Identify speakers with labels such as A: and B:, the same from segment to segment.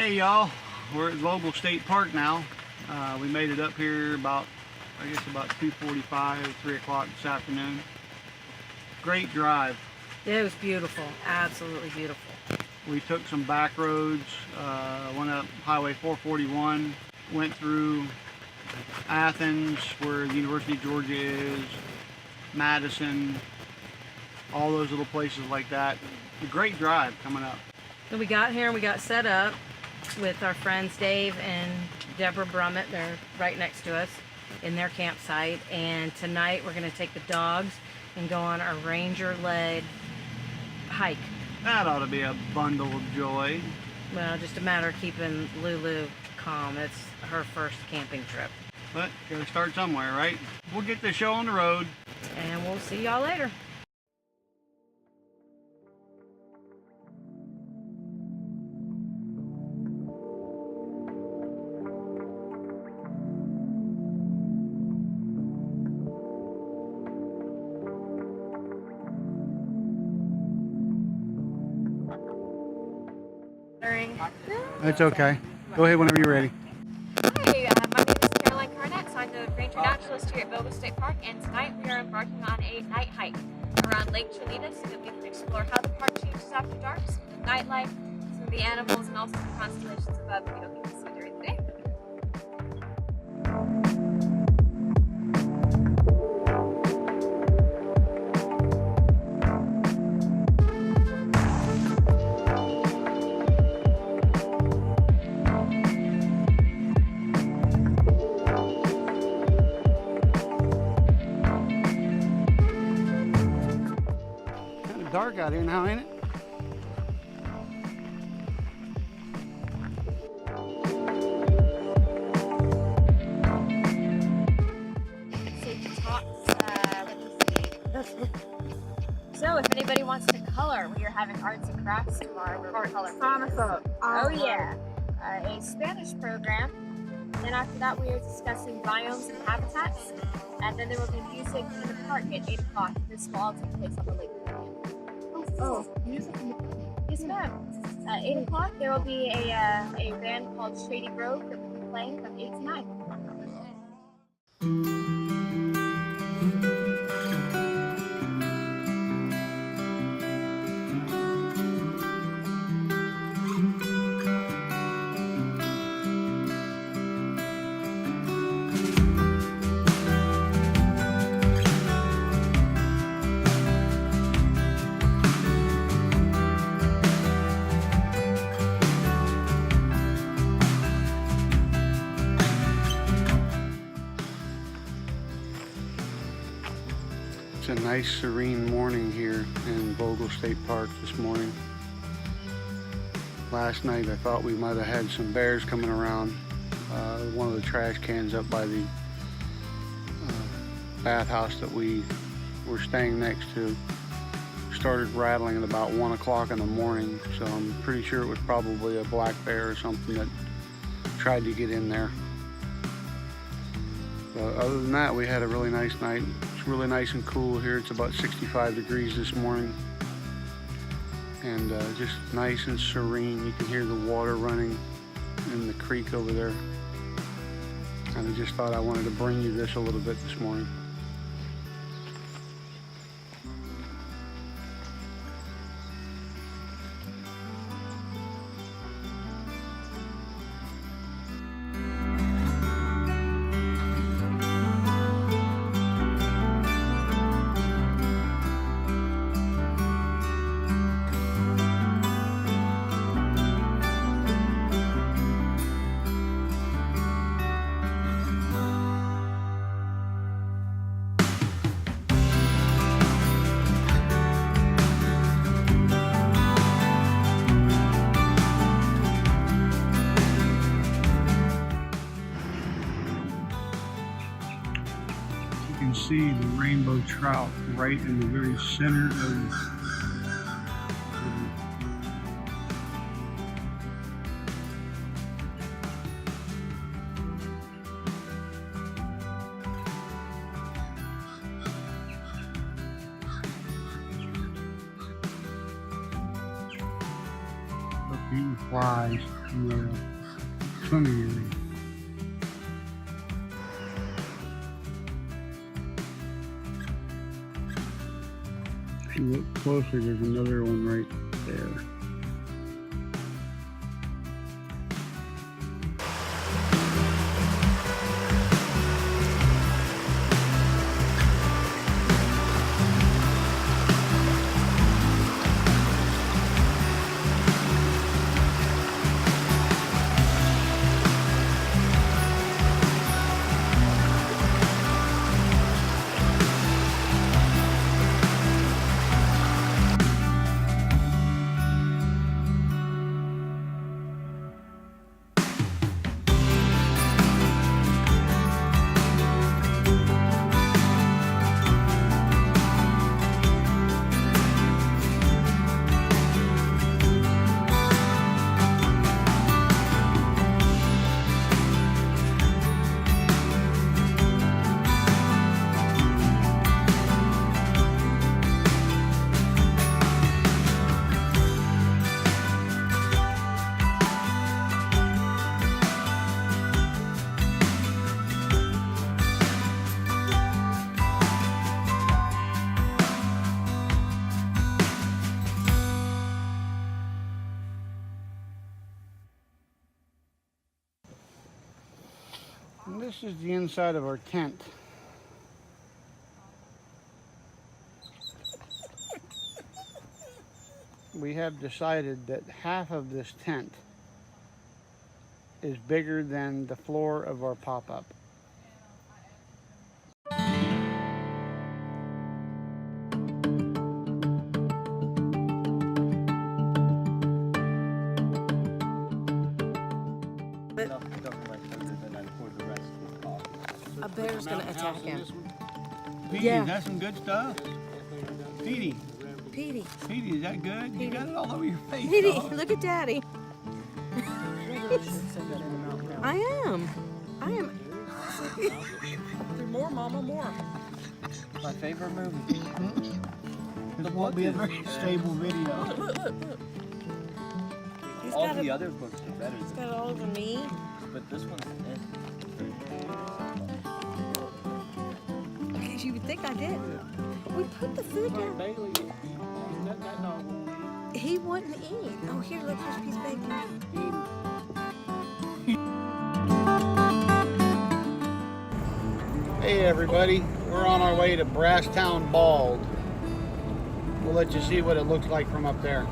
A: Hey y'all, we're at Vogel State Park now. We made it up here about, I guess about 2:45, 3 o'clock this afternoon. Great drive.
B: It was beautiful, absolutely beautiful.
A: We took some back roads, went up Highway 441, went through Athens where the University of Georgia is, Madison, all those little places like that. A great drive coming up.
B: So we got here and we got set up with our friends Dave and Deborah Brummett. They're right next to us in their campsite. And tonight we're going to take the dogs and go on our ranger-led hike.
A: That ought to be a bundle of joy.
B: Well, just a matter of keeping Lulu calm. It's her first camping trip.
A: But gotta start somewhere, right? We'll get the show on the road.
B: And we'll see y'all later.
A: That's okay. Go ahead whenever you're ready.
C: Hi, my name is Caroline Carnett, so I'm the ranger naturalist here at Vogel State Park, and tonight we are embarking on a night hike around Lake Cholita so that we can explore how the park changes after dark, some of the nightlife, some of the animals, and also the constellations above that we don't get to see during the day.
A: Dark out here now, ain't it?
C: Safety talks, let me see. So if anybody wants to color, we are having arts and crafts tomorrow. We're color. Oh yeah. A Spanish program. Then after that we are discussing biomes and habitats. And then there will be music in the park at 8 o'clock. This will all take place on the lake. Oh, music in the park? Yes, ma'am. 8 o'clock there will be a band called Shady Grove that will be playing from 8 to 9.
A: It's a nice serene morning here in Vogel State Park this morning. Last night I thought we might have had some bears coming around. One of the trash cans up by the bathhouse that we were staying next to started rattling at about 1 o'clock in the morning, so I'm pretty sure it was probably a black bear or something that tried to get in there. But other than that, we had a really nice night. It's really nice and cool here. It's about 65 degrees this morning, and just nice and serene. You can hear the water running in the creek over there. And I just thought I wanted to bring you this a little bit this morning. You can see the rainbow trout right in the very center of the bee flies. swimming area. If you look closely, there's another one right there. And this is the inside of our tent. We have decided that half of this tent is bigger than the floor of our pop-up.
B: A bear's gonna attack him.
A: Petey,
B: Yeah.
A: is that some good stuff? Petey,
B: Petey,
A: Petey, is that good? You got it all over your face.
B: Petey,
A: dog.
B: look at Daddy. I am. More, Mama, more.
D: My favorite movie.
A: This won't be a very stable video.
B: He's
D: All
B: got
D: the
B: a,
D: other books are better,
B: he's got all over me.
D: but this one's
B: Okay, you would think I did. We put the food down.
A: Bailey, that dog won't eat.
B: He wouldn't eat. Oh, here, look, here's a piece of bacon.
A: Hey everybody, we're on our way to Brasstown Bald. We'll let you see what it looks like from up there.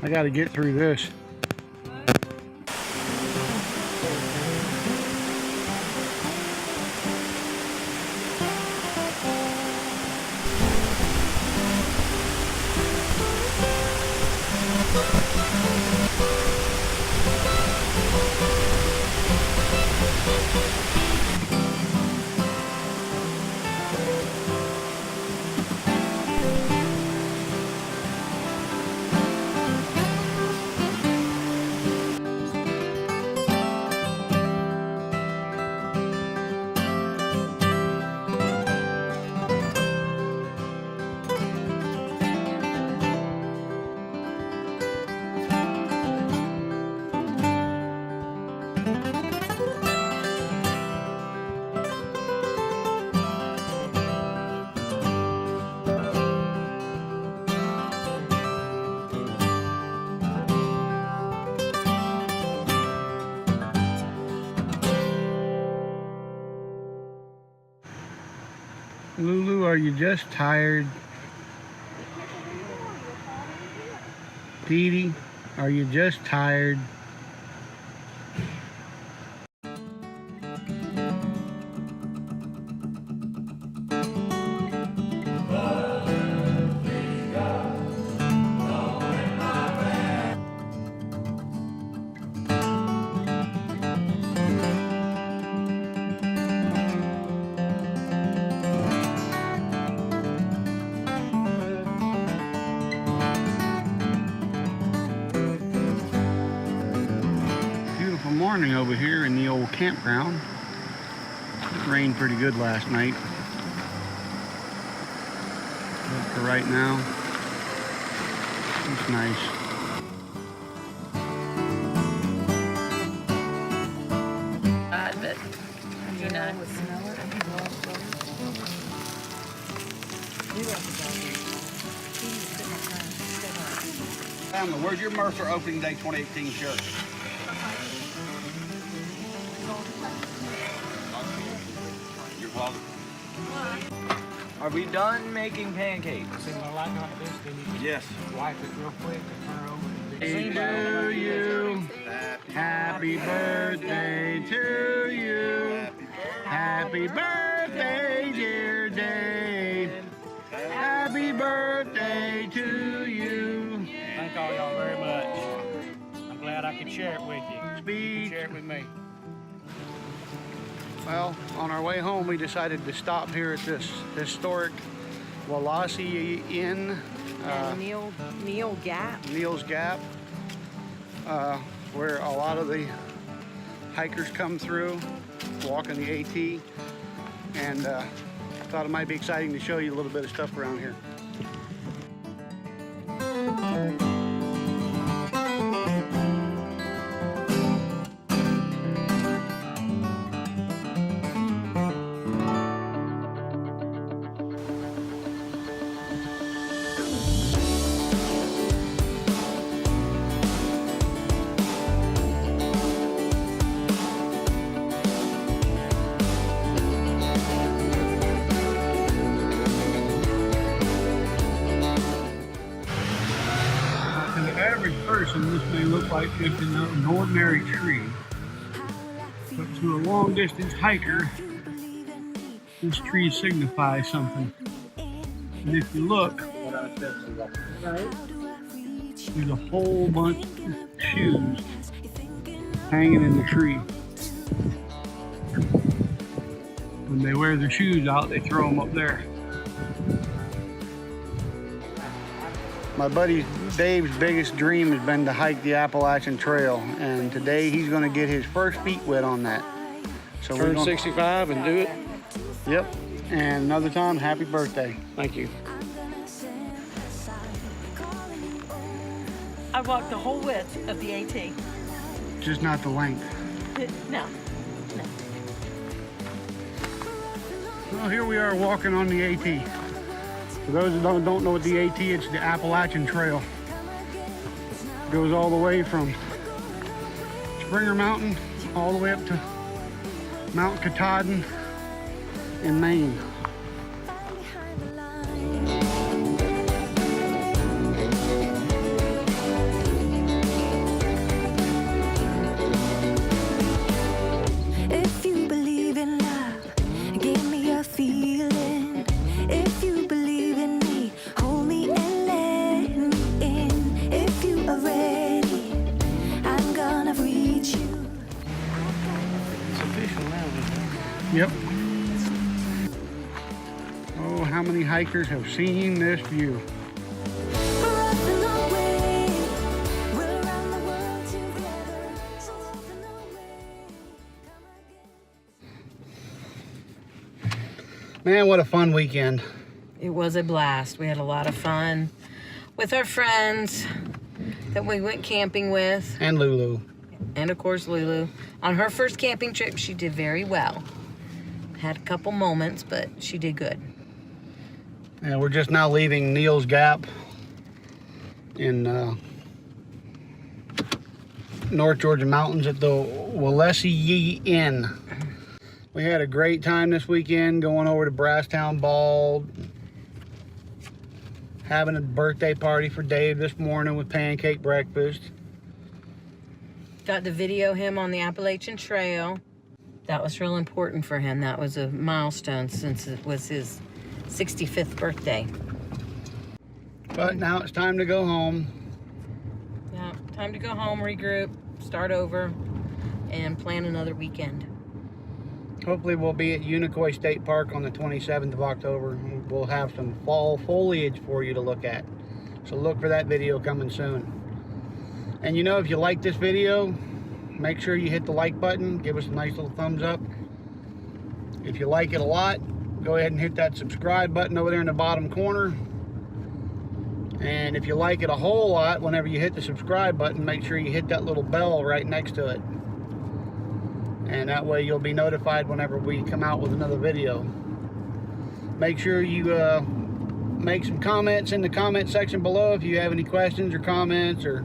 A: I got to get through this. Lulu, are you just tired? Dee Dee, are you just tired? Morning over here in the old campground. It rained pretty good last night. But for right now, it's nice.
B: But you know,
E: Family, where's your Mercer opening day 2018 shirt? You're welcome.
D: Are we done making pancakes?
E: Yes.
D: Wipe it real quick and turn over.
A: To you, happy birthday to you, happy birthday dear Dave, happy birthday to you.
F: Thank all y'all very much. I'm glad I could share it with you.
A: Speech.
F: Share it with me.
A: Well, on our way home, we decided to stop here at this historic Walasi-yi Inn,
B: Neil Gap.
A: Neil's Gap, where a lot of the hikers come through, walking the AT, and thought it might be exciting to show you a little bit of stuff around here. This may look like just an ordinary tree, but to a long distance hiker, this tree signifies something. And if you look, there's a whole bunch of shoes hanging in the tree. When they wear their shoes out, they throw them up there. My buddy Dave's biggest dream has been to hike the Appalachian Trail, and today he's going to get his first feet wet on that. So
F: Turn 65 and do it.
A: Yep. And another time, happy birthday.
F: Thank you.
G: I walked the whole width of the AT.
A: Just not the length.
G: No.
A: Well, here we are walking on the AT. For those who don't know what the AT, it's the Appalachian Trail. It goes all the way from Springer Mountain all the way up to Mount Katahdin in Maine.
H: If you believe in love, give me a feeling. If you believe in me, hold me and let me in. If you are ready, I'm gonna reach you.
F: It's official now, isn't it?
A: Yep. Oh, how many hikers have seen this view?
H: Run away, we're around the world together. So run away, come again.
A: Man, what a fun weekend.
B: It was a blast. We had a lot of fun with our friends that we went camping with,
A: And Lulu.
B: and of course Lulu. On her first camping trip, she did very well. Had a couple moments, but she did good.
A: And we're just now leaving Neil's Gap in North Georgia mountains at the Walasi-yi Inn. We had a great time this weekend going over to Brasstown Bald, having a birthday party for Dave this morning with pancake breakfast.
B: Got to video him on the Appalachian Trail. That was real important for him. That was a milestone since it was his 65th birthday.
A: But now it's time to go home.
B: Yeah, time to go home, regroup, start over, and plan another weekend.
A: Hopefully we'll be at Walasi-yi State Park on the 27th of October. We'll have some fall foliage for you to look at. So look for that video coming soon. And you know, if you like this video, make sure you hit the like button. Give us a nice little thumbs up. If you like it a lot, go ahead and hit that subscribe button over there in the bottom corner. And if you like it a whole lot, whenever you hit the subscribe button, make sure you hit that little bell right next to it. And that way you'll be notified whenever we come out with another video. Make sure you make some comments in the comment section below if you have any questions or comments or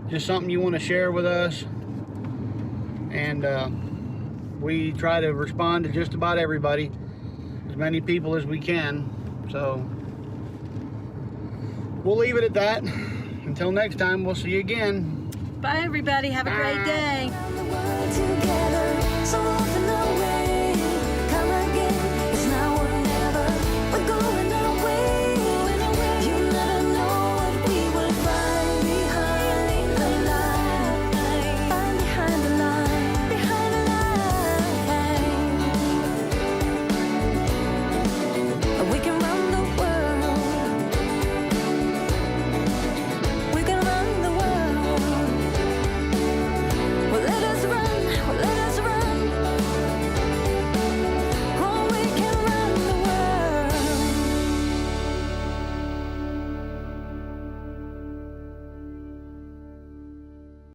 A: just something you want to share with us. And we try to respond to just about everybody, as many people as we can. So we'll leave it at that. Until next time, we'll see you again.
B: Bye, everybody. Have a great day.
H: Together, so